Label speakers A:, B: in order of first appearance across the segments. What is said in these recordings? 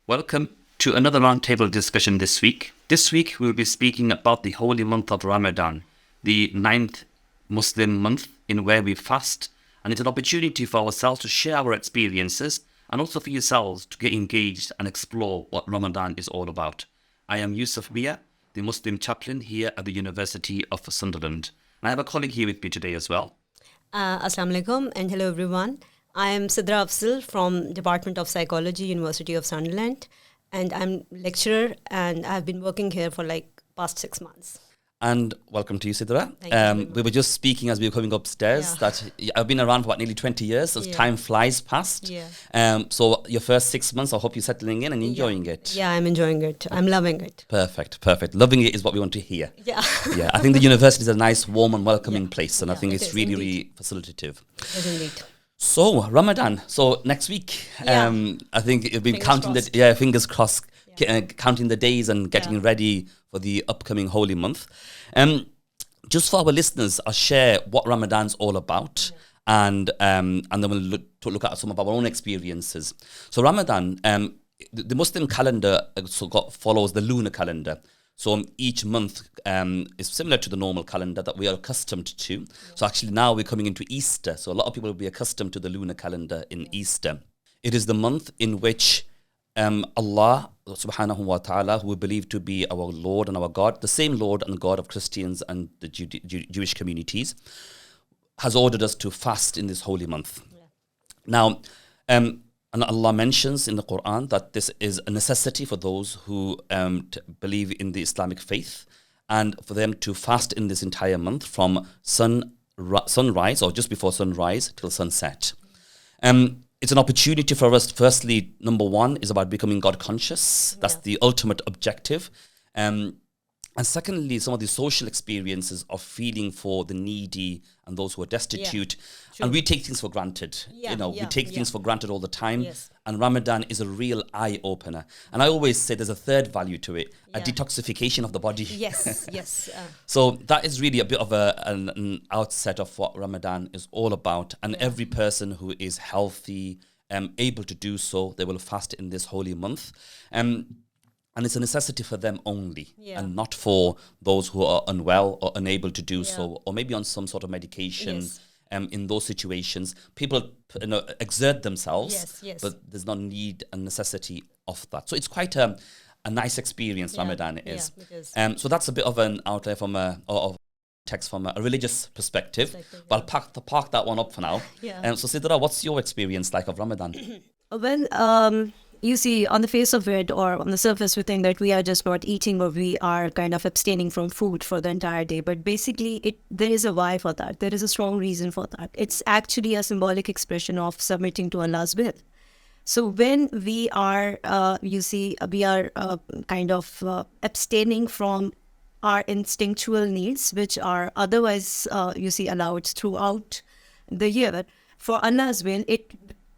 A: Welcome to another roundtable discussion this week. This week we'll be speaking about the holy month of Ramadan, the ninth Muslim month in where we fast, and it's an opportunity for ourselves to share our experiences and also for yourselves to get engaged and explore what Ramadan is all about. I am Yusuf Mia, the Muslim chaplain here at the University of Sunderland. And I have a colleague here with me today as well.
B: Assalamu alaikum and hello everyone. I am Sidra Afzal from Department of Psychology, University of Sunderland, and I'm lecturer and I've been working here for past 6 months.
A: And welcome to you, Sidra.
B: Thank you.
A: We were just speaking as we were coming upstairs that I've been around for about nearly 20 years, so time flies past. So your first 6 months, I hope you're settling in and enjoying it.
B: Yeah, I'm enjoying it. I'm loving it.
A: Perfect. Loving it is what we want to hear.
B: Yeah.
A: Yeah, I think the university is a nice, warm and welcoming place, and I think
B: it
A: it's
B: is
A: really,
B: indeed.
A: really facilitative.
B: Yes, indeed.
A: So Ramadan. So next week, I think it'll be fingers crossed, counting the days and getting ready for the upcoming holy month. Just for our listeners, I'll share what Ramadan's all about, and then we'll look at some of our own experiences. So Ramadan, the Muslim calendar follows the lunar calendar. So each month is similar to the normal calendar that we are accustomed to. So actually now we're coming into Easter. So a lot of people will be accustomed to the lunar calendar in Easter. It is the month in which Allah subhanahu wa ta'ala, who we believe to be our Lord and our God, the same Lord and God of Christians and the Jewish communities, has ordered us to fast in this holy month. Now, and Allah mentions in the Quran that this is a necessity for those who believe in the Islamic faith, and for them to fast in this entire month from sunrise or just before sunrise till sunset. It's an opportunity for us. Firstly, number one is about becoming God conscious. That's the ultimate objective. And secondly, some of the social experiences of feeling for the needy and those who are destitute. And we take things for granted. We take things for granted all the time.
B: Yes.
A: And Ramadan is a real eye-opener. And I always say there's a third value to it, a detoxification of the body.
B: Yes.
A: So that is really a bit of an outset of what Ramadan is all about. And every person who is healthy, able to do so, they will fast in this holy month. And it's a necessity for them only, and not for those who are unwell or unable to do so, or maybe on some sort of medication. In those situations, people exert themselves, but there's no need and necessity of that. So it's quite a nice experience, Ramadan is.
B: Yeah, it is.
A: So that's a bit of an outlay from of text from a religious perspective, but I'll park that one up for now. So Sidra, what's your experience like of Ramadan?
C: Well, you see, on the face of it or on the surface, we think that we are just not eating or we are kind of abstaining from food for the entire day. But basically, there is a why for that. There is a strong reason for that. It's actually a symbolic expression of submitting to Allah's will. So when we are, we are kind of abstaining from our instinctual needs, which are otherwise, allowed throughout the year, for Allah's will,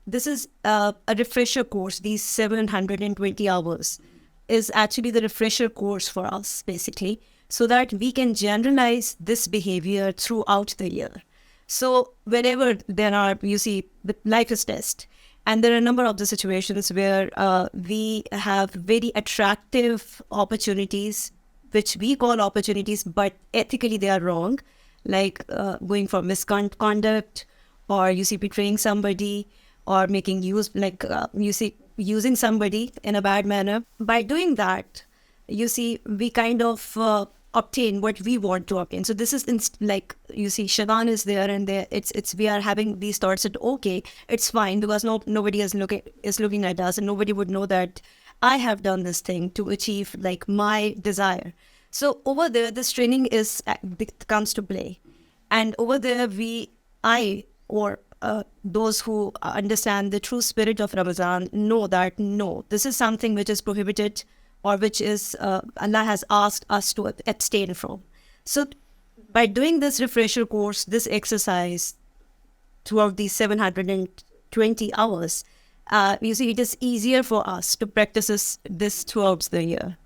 C: this is a refresher course. These 720 hours is actually the refresher course for us, basically, so that we can generalize this behavior throughout the year. So whenever there are, the life is test, and there are a number of the situations where we have very attractive opportunities, which we call opportunities, but ethically they are wrong, like going for misconduct, or betraying somebody, or making use, using somebody in a bad manner. By doing that, we kind of obtain what we want to obtain. So this is Shaitan is there, and we are having these thoughts that okay, it's fine because nobody is looking at us, and nobody would know that I have done this thing to achieve my desire. So over there, this training comes to play, and over there those who understand the true spirit of Ramadan know that no, this is something which is prohibited, or which is Allah has asked us to abstain from. So by doing this refresher course, this exercise throughout these 720 hours, it is easier for us to practice this throughout the year.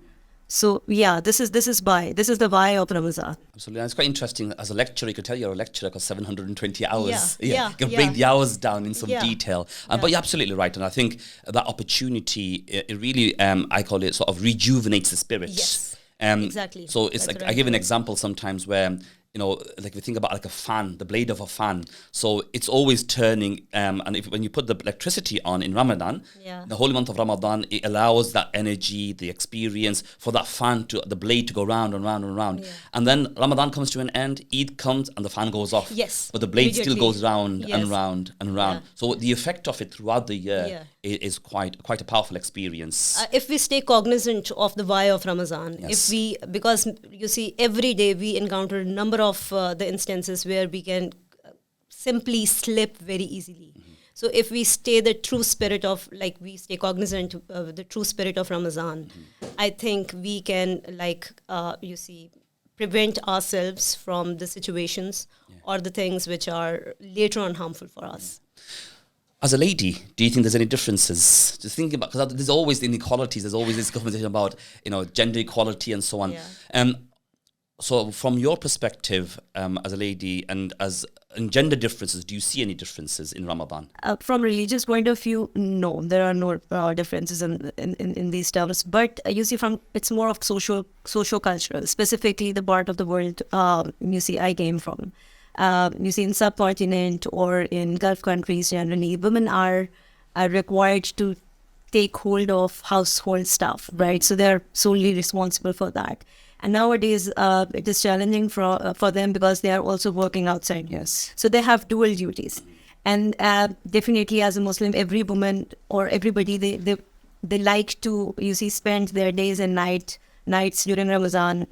C: So yeah, this is the why of Ramazan.
A: Absolutely. And it's quite interesting. As a lecturer, you could tell you're a lecturer because 720 hours.
B: Yeah.
A: You can break the hours down in some
B: Yeah.
A: detail. But you're absolutely right. And I think that opportunity, it really, I call it, sort of rejuvenates the spirit.
B: Yes. Exactly.
A: So it's
B: That's
A: like,
B: right.
A: I give an example sometimes where, like we think about like a fan, the blade of a fan. So it's always turning, and when you put the electricity on in Ramadan,
B: Yeah.
A: the holy month of Ramadan, it allows that energy, the experience for that fan the blade to go round and round and round.
B: Yeah.
A: And then Ramadan comes to an end, Eid comes and the fan goes off.
B: Yes,
A: But the blade still
B: immediately.
A: goes round
B: Yes.
A: and round and round.
B: Yeah.
A: So the effect of it throughout the year
B: Yeah.
A: is quite a powerful experience.
B: If we stay cognizant of the why of Ramadan,
A: Yes.
B: because you see, every day we encounter a number of the instances where we can simply slip very easily. So if we stay the true spirit of, like, we stay cognizant of the true spirit of Ramadan, I think we can, prevent ourselves from the situations or the things which are later on harmful for us.
A: As a lady, do you think there's any differences? Just thinking about, because there's always inequalities, there's always this conversation about, gender equality and so on.
B: Yeah.
A: So from your perspective, as a lady and as in gender differences, do you see any differences in Ramadan?
C: From religious point of view, no, there are no differences in these terms. But you see, it's more of socio-cultural, specifically the part of the world I came from. You see, in subcontinent or in Gulf countries generally, women are required to take hold of household stuff, right? So they're solely responsible for that. And nowadays, it is challenging for them because they are also working outside.
A: Yes.
C: So they have dual duties. And definitely as a Muslim, every woman or everybody, they like to, spend their days and nights during Ramadan,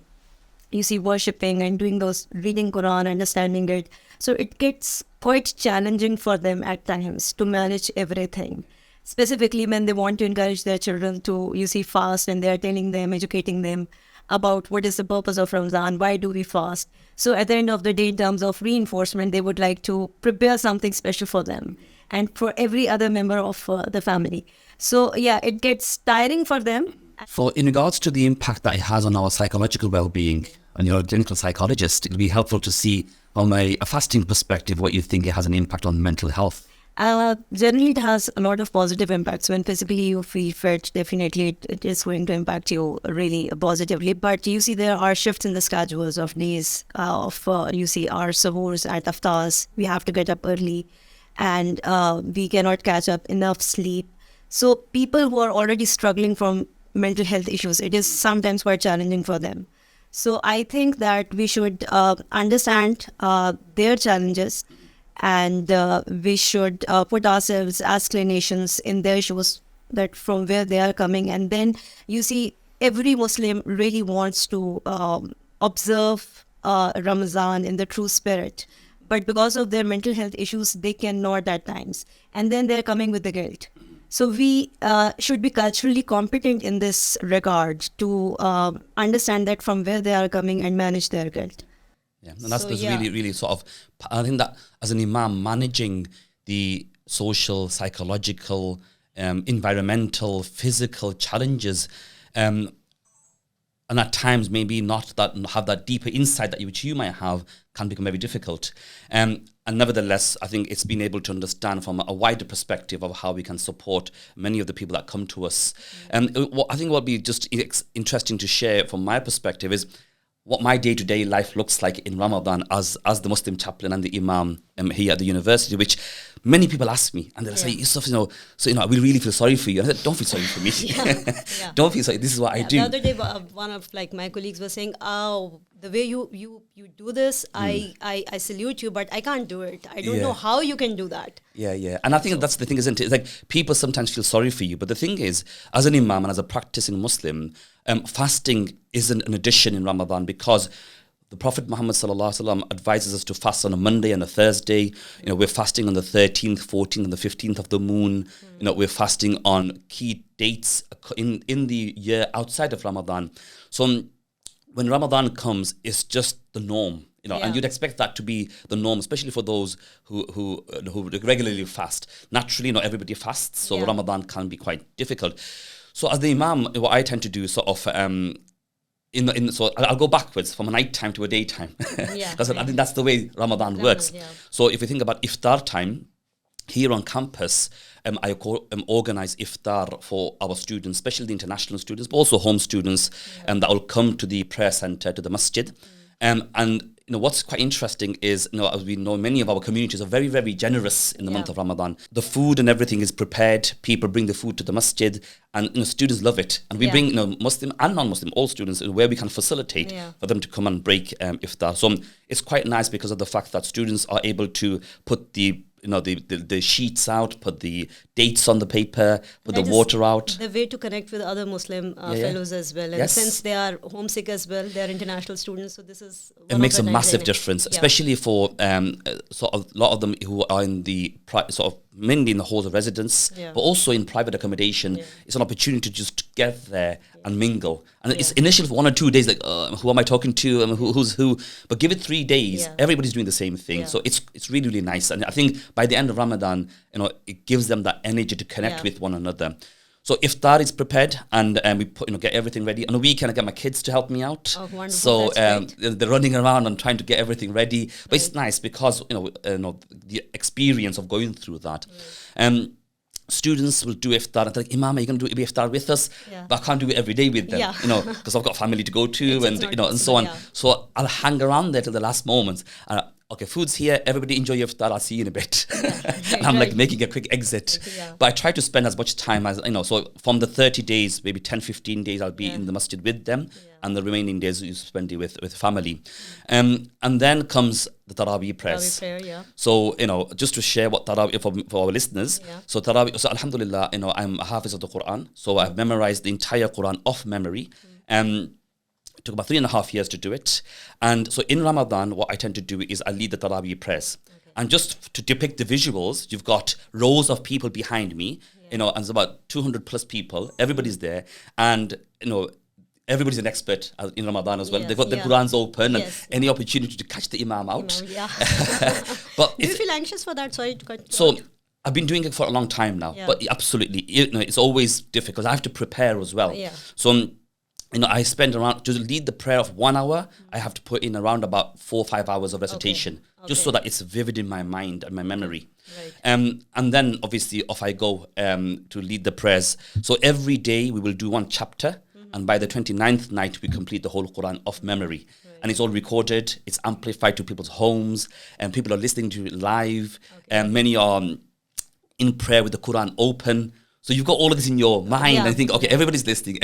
C: worshipping and doing those, reading Quran, understanding it. So it gets quite challenging for them at times to manage everything. Specifically when they want to encourage their children to, fast, and they're telling them, educating them about what is the purpose of Ramadan, why do we fast. So at the end of the day, in terms of reinforcement, they would like to prepare something special for them and for every other member of the family. So yeah, it gets tiring for them.
D: So in regards to the impact that it has on our psychological well-being, and you're a clinical psychologist, it'll be helpful to see from a fasting perspective what you think it has an impact on mental health.
C: Generally, it has a lot of positive impacts. When physically you feel fit, definitely it is going to impact you really positively. But there are shifts in the schedules of days, our suhoors at iftars. We have to get up early and we cannot catch up enough sleep. So people who are already struggling from mental health issues, it is sometimes quite challenging for them. So I think that we should understand their challenges, and we should put ourselves as clinicians in their shoes, that from where they are coming. And then every Muslim really wants to observe Ramadan in the true spirit. But because of their mental health issues, they cannot at times. And then they're coming with the guilt. So we should be culturally competent in this regard to understand that from where they are coming and manage their guilt.
A: Yeah, and that's really, really sort of, I think that as an imam, managing the social, psychological, environmental, physical challenges, and at times maybe not have that deeper insight which you might have, can become very difficult. And nevertheless, I think it's been able to understand from a wider perspective of how we can support many of the people that come to us. And I think what would be just interesting to share from my perspective is what my day-to-day life looks like in Ramadan as the Muslim chaplain and the imam here at the university, which many people ask me, and they'll say, Yusuf, we really feel sorry for you. And I said, don't feel sorry for me. Don't feel sorry. This is what I do.
B: The other day, one of my colleagues was saying, "Oh, the way you do this, I salute you, but I can't do it. I don't know how you can do that."
A: Yeah. And I think that's the thing, isn't it? It's like people sometimes feel sorry for you, but the thing is, as an imam and as a practicing Muslim, fasting isn't an addition in Ramadan, because the Prophet Muhammad ﷺ advises us to fast on a Monday and a Thursday. We're fasting on the 13th, 14th, and the 15th of the moon. We're fasting on key dates in the year outside of Ramadan. So when Ramadan comes, it's just the norm. And you'd expect that to be the norm, especially for those who regularly fast. Naturally, not everybody fasts, so Ramadan can be quite difficult. So as the imam, what I tend to do is sort of so I'll go backwards from a night time to a daytime.
B: Yeah,
A: Because I think that's the way Ramadan works.
B: yeah.
A: So if you think about iftar time, here on campus, I organize iftar for our students, especially the international students, but also home students, that will come to the prayer center, to the masjid. And what's quite interesting is, as we know, many of our communities are very, very generous in the month of Ramadan. The food and everything is prepared. People bring the food to the masjid, and students love it. And we bring Muslim and non-Muslim, all students, where we can facilitate for them to come and break iftar. So it's quite nice because of the fact that students are able to put the sheets out, put the dates on the paper, put the water out.
B: The way to connect with other Muslim fellows as well. And since they are homesick as well, they are international students, so this is
A: it makes a massive difference, especially for sort of a lot of them who are in the sort of mainly in the halls of residence, but also in private accommodation. It's an opportunity to just get there and mingle. And it's initially for 1 or 2 days, like, who am I talking to? Who's who? But give it 3 days, everybody's doing the same thing. So it's really, really nice. And I think by the end of Ramadan, it gives them that energy to connect with one another. So iftar is prepared, and we get everything ready. On the weekend, I get my kids to help me out.
B: Oh, wonderful.
A: So
B: That's great.
A: they're running around and trying to get everything ready. But it's nice because the experience of going through that. Students will do iftar and they're like, Imam, are you going to do iftar with us? But I can't do it every day with them, because I've got family to go to and so on. So I'll hang around there till the last moment. Okay, food's here, everybody enjoy your iftar, I'll see you in a bit. And I'm like making a quick exit. But I try to spend as much time as, so from the 30 days, maybe 10, 15 days, I'll be in the masjid with them. And the remaining days you spend it with family. And then comes the Taraweeh prayers.
B: Taraweeh prayer,
A: So, just to share what Taraweeh, for our listeners. So Taraweeh, so alhamdulillah, I'm a hafiz of the Quran. So I've memorized the entire Quran off memory. It took about 3.5 years to do it. And so in Ramadan, what I tend to do is I lead the Taraweeh prayers. And just to depict the visuals, you've got rows of people behind me, and it's about 200 plus people. Everybody's there. And, everybody's an expert in Ramadan as well. They've got the Qurans open and any opportunity to catch the Imam out. But
B: do you feel anxious for that? Sorry to cut you
A: So
B: out.
A: I've been doing it for a long time now. But absolutely, it's always difficult. I have to prepare as well. So I spend around, to lead the prayer of 1 hour, I have to put in around about 4 or 5 hours of recitation, just so that it's vivid in my mind and my memory. And then obviously off I go to lead the prayers. So every day we will do one chapter, and by the 29th night we complete the whole Quran off memory. And it's all recorded, it's amplified to people's homes, and people are listening to it live, and many are in prayer with the Quran open. So you've got all of this in your mind and you think, okay, everybody's listening.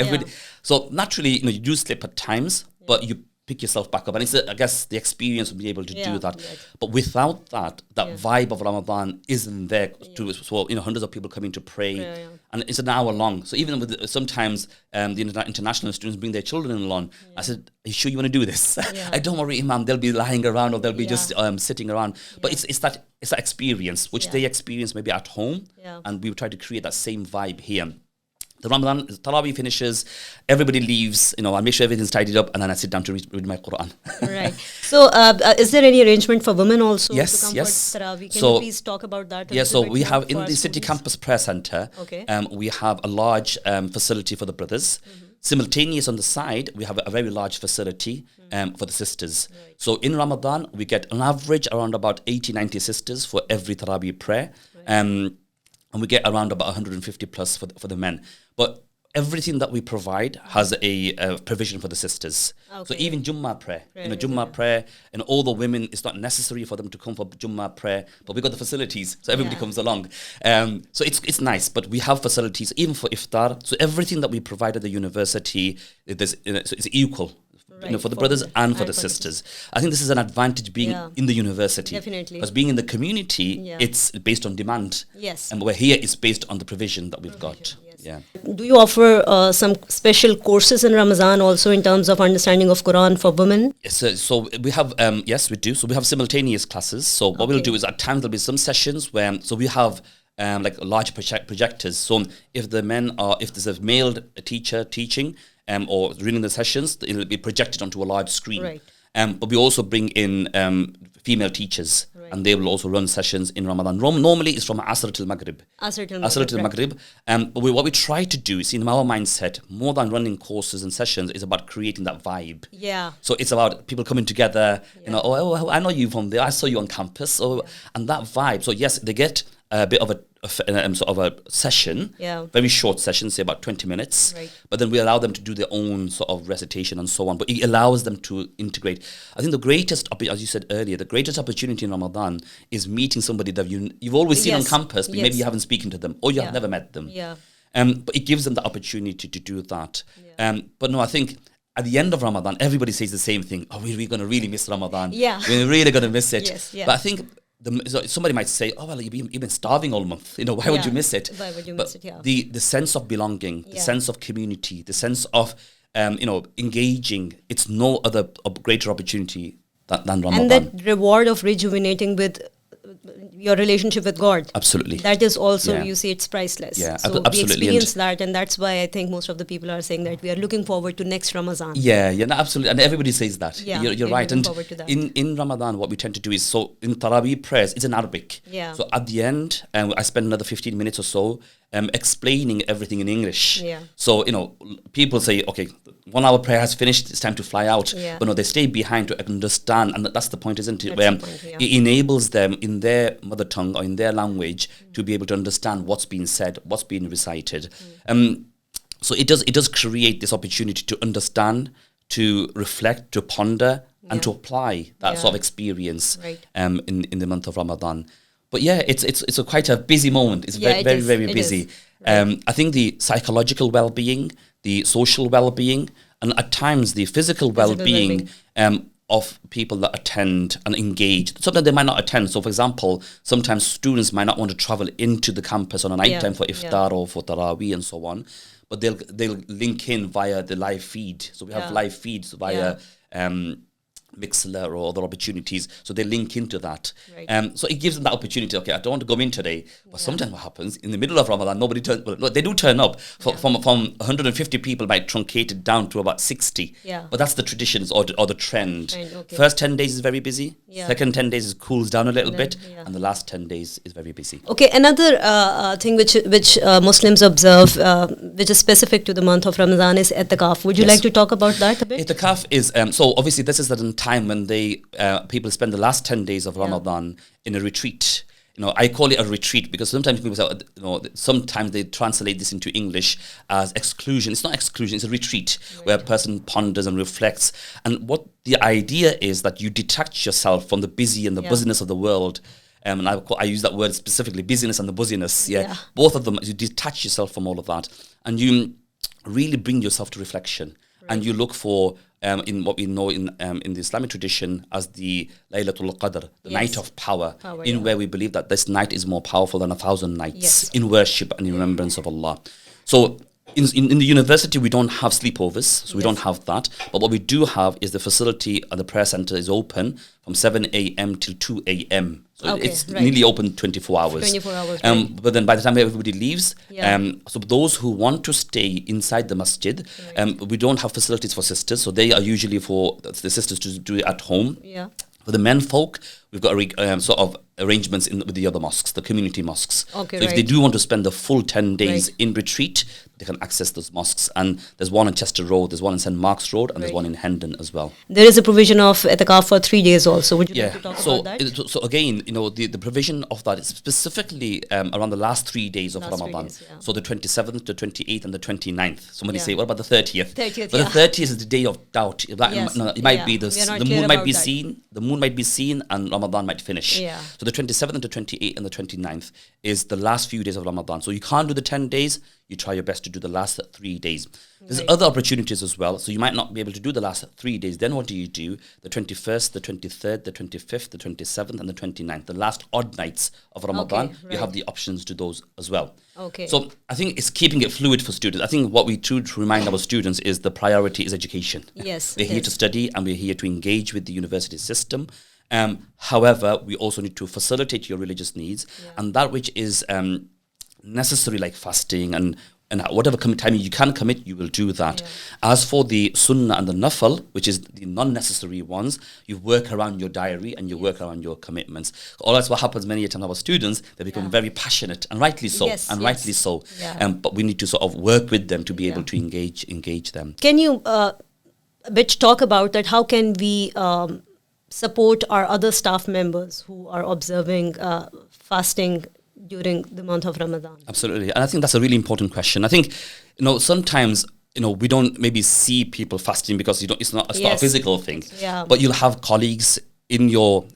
A: So naturally, you do slip at times, but you pick yourself back up. And it's, I guess, the experience will be able to do that. But without that vibe of Ramadan isn't there. So, hundreds of people coming to pray. And it's an hour long. So even with sometimes the international students bring their children along. I said, are you sure you want to do this? I don't worry, Imam, they'll be lying around or they'll be just sitting around. But it's that experience, which they experience maybe at home. And we try to create that same vibe here. The Ramadan, Taraweeh finishes, everybody leaves, I make sure everything's tidied up, and then I sit down to read my Quran.
B: Right. So, is there any arrangement for women also to come for Taraweeh? Can you please talk about that?
A: So we have in the City Campus Prayer Center, we have a large facility for the brothers. Simultaneous on the side, we have a very large facility for the sisters. So in Ramadan, we get on average around about 80, 90 sisters for every Taraweeh prayer. And we get around about 150 plus for the men. But everything that we provide has a provision for the sisters. So even Jummah prayer, Jummah prayer, and all the women, it's not necessary for them to come for Jummah prayer, but we got the facilities, so everybody comes along. So it's nice, but we have facilities even for iftar. So everything that we provide at the university, so it's equal. For the brothers and for the sisters. I think this is an advantage being in the university.
B: Definitely.
A: Because being in the community, it's based on demand. And we're here, it's based on the provision that we've got.
B: Do you offer some special courses in Ramadan also in terms of understanding of Quran for women?
A: Yes, so we have, yes, we do. So we have simultaneous classes. So what we'll do is at times there'll be some sessions where, so we have like large projectors. So if there's a male teacher teaching, or reading the sessions, it'll be projected onto a large screen. But we also bring in female teachers, and they will also run sessions in Ramadan. Normally, it's from Asr till Maghrib.
B: Asr till
A: Maghrib. But what we try to do is, in our mindset, more than running courses and sessions, is about creating that vibe.
B: Yeah.
A: So it's about people coming together. You know, oh, I know you from there. I saw you on campus. And that vibe. So yes, they get a bit of a sort of a session, very short session, say about 20 minutes.
B: Right.
A: But then we allow them to do their own sort of recitation and so on. But it allows them to integrate. I think the greatest, as you said earlier, the greatest opportunity in Ramadan is meeting somebody that you've always seen on campus, but maybe you haven't spoken to them or you have never met them.
B: Yeah.
A: But it gives them the opportunity to do that. Yeah. But no, I think at the end of Ramadan, everybody says the same thing. Oh, we're going to really miss Ramadan.
B: Yeah.
A: We're really going to miss it.
B: Yes, yeah.
A: But I think so somebody might say, oh, well, you've been starving all month. You know, why would you miss it?
B: Why would you miss it, yeah.
A: The sense of belonging, the sense of community, the sense of, engaging, it's no other greater opportunity than Ramadan.
B: And that reward of rejuvenating with your relationship with God.
A: Absolutely.
B: That is also, you see, it's priceless.
A: Yeah,
B: so
A: absolutely.
B: we experience that, and that's why I think most of the people are saying that we are looking forward to next Ramadan.
A: Yeah, no, absolutely. And everybody says that.
B: Yeah,
A: you're right.
B: looking
A: And
B: forward to that.
A: in Ramadan, what we tend to do is, so in Taraweeh prayers, it's in Arabic.
B: Yeah.
A: So at the end, I spend another 15 minutes or so explaining everything in English.
B: Yeah.
A: So, people say, okay, 1 hour prayer has finished, it's time to fly out.
B: Yeah.
A: But no, they stay behind to understand, and that's the point, isn't it?
B: That's the point, yeah.
A: It enables them in their mother tongue or in their language to be able to understand what's being said, what's being recited. So it does create this opportunity to understand, to reflect, to ponder, and to apply that sort of experience in the month of Ramadan. But yeah, it's quite a busy moment. It's very busy. Right. I think the psychological well-being, the social well-being, and at times the physical well-being of people that attend and engage. Sometimes they might not attend. So, for example, sometimes students might not want to travel into the campus on a night time for iftar or for Taraweeh and so on. But they'll link in via the live feed. So we have live feeds via Mixler or other opportunities, so they link into that. Right. So it gives them that opportunity. Okay, I don't want to go in today, but sometimes what happens in the middle of Ramadan, nobody turns. Well, no, they do turn up. From 150 people, might truncate it down to about 60. Yeah. But that's the traditions or the trend. Okay. First 10 days is very busy. Yeah. Second 10 days is cools down a little bit, and the last 10 days is very busy.
B: Okay, another thing which Muslims observe, which is specific to the month of Ramadan, is I'tikaf. Would you like to talk about that a bit?
A: I'tikaf is so obviously this is the time when they people spend the last 10 days of Ramadan in a retreat. I call it a retreat because sometimes people say, sometimes they translate this into English as exclusion. It's not exclusion, it's a retreat where a person ponders and reflects. And what the idea is that you detach yourself from the busy and the busyness of the world. And I use that word specifically, busyness and the busyness. Yeah. Both of them, you detach yourself from all of that. And you really bring yourself to reflection. Right. And you look for, in what we know in the Islamic tradition as the Laylatul Qadr, the night of power where we believe that this night is more powerful than 1,000 nights in worship and in remembrance of Allah. So in the university, we don't have sleepovers, so we don't have that. But what we do have is the facility and the prayer center is open from 7 a.m. till 2 a.m. So it's nearly open 24 hours. 24 hours, But then by the time everybody leaves, so those who want to stay inside the masjid, we don't have facilities for sisters, so they are usually for the sisters to do it at home. Yeah. For the men folk, we've got sort of arrangements with the other mosques, the community mosques. Okay, so if they do want to spend the full 10 days in retreat, they can access those mosques. And there's one on Chester Road, there's one on St. Mark's Road, and there's one in Hendon as well.
B: There is a provision of I'tikaf for 3 days also. Would you like to talk about that?
A: So again, the provision of that is specifically around the last 3 days of Ramadan. So the 27th, the 28th, and the 29th. Somebody say, what about the 30th? 30th, but the 30th is the day of doubt. It might be the moon might be seen. The moon might be seen, and Ramadan might finish. Yeah. So the 27th, the 28th, and the 29th is the last few days of Ramadan. So you can't do the 10 days. You try your best to do the last 3 days. There's other opportunities as well. So you might not be able to do the last 3 days. Then what do? The 21st, the 23rd, the 25th, the 27th, and the 29th. The last odd nights of Ramadan, you have the options to those as well. Okay. So I think it's keeping it fluid for students. I think what we do to remind our students is the priority is education.
B: Yes.
A: We're here to study and we're here to engage with the university system. However, we also need to facilitate your religious needs and that which is necessary, like fasting and and whatever time you can commit, you will do that. As for the sunnah and the nafal, which is the non-necessary ones, you work around your diary and you work around your commitments. Otherwise, what happens many times, our students, they become very passionate, and rightly so, rightly so. But we need to sort of work with them to be able to engage them.
B: Can you a bit talk about that? How can we support our other staff members who are observing fasting during the month of Ramadan?
A: Absolutely. And I think that's a really important question. I think, sometimes, we don't maybe see people fasting because it's not a physical thing. But you'll have colleagues in your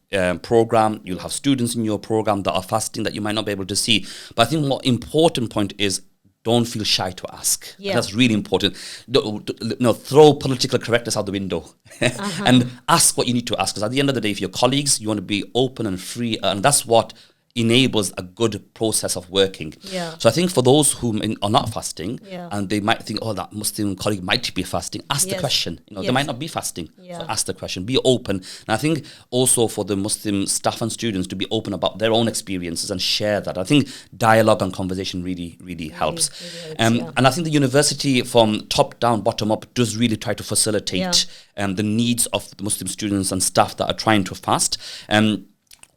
A: program, you'll have students in your program that are fasting that you might not be able to see. But I think more important point is, don't feel shy to ask. That's really important. Throw political correctness out the window and ask what you need to ask. Because at the end of the day, if you're colleagues, you want to be open and free, and that's what enables a good process of working. So I think for those who are not fasting and they might think, oh, that Muslim colleague might be fasting, ask the question. They might not be fasting. So ask the question, be open. And I think also for the Muslim staff and students to be open about their own experiences and share that. I think dialogue and conversation really helps. And I think the university, from top down, bottom up, does really try to facilitate the needs of the Muslim students and staff that are trying to fast.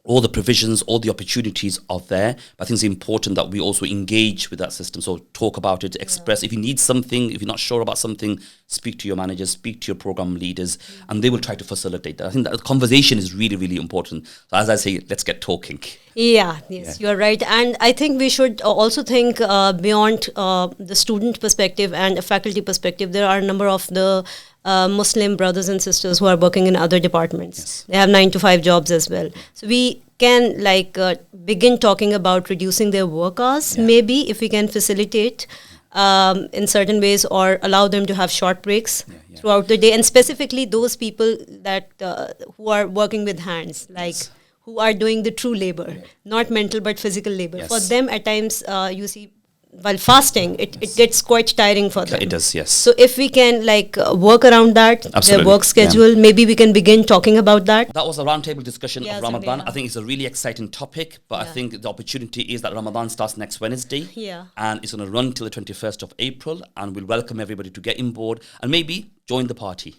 A: All the provisions, all the opportunities are there. But I think it's important that we also engage with that system. So talk about it, express. If you need something, if you're not sure about something, speak to your managers, speak to your program leaders, and they will try to facilitate that. I think that conversation is really important. So as I say, let's get talking.
B: You're right. And I think we should also think beyond the student perspective and a faculty perspective. There are a number of the Muslim brothers and sisters who are working in other departments. They have 9-to-5 jobs as well. So we can begin talking about reducing their work hours, maybe, if we can facilitate in certain ways, or allow them to have short breaks throughout the day. And specifically those people that who are working with hands, who are doing the true labor, not mental but physical labor. For them, at times, you see, while fasting, it gets quite tiring for them.
A: It does, yes.
B: So if we can work around that, their work schedule, maybe we can begin talking about that.
A: That was a roundtable discussion of Ramadan. I think it's a really exciting topic, but I think the opportunity is that Ramadan starts next Wednesday. And it's going to run till the 21st of April, and we'll welcome everybody to get on board and maybe join the party.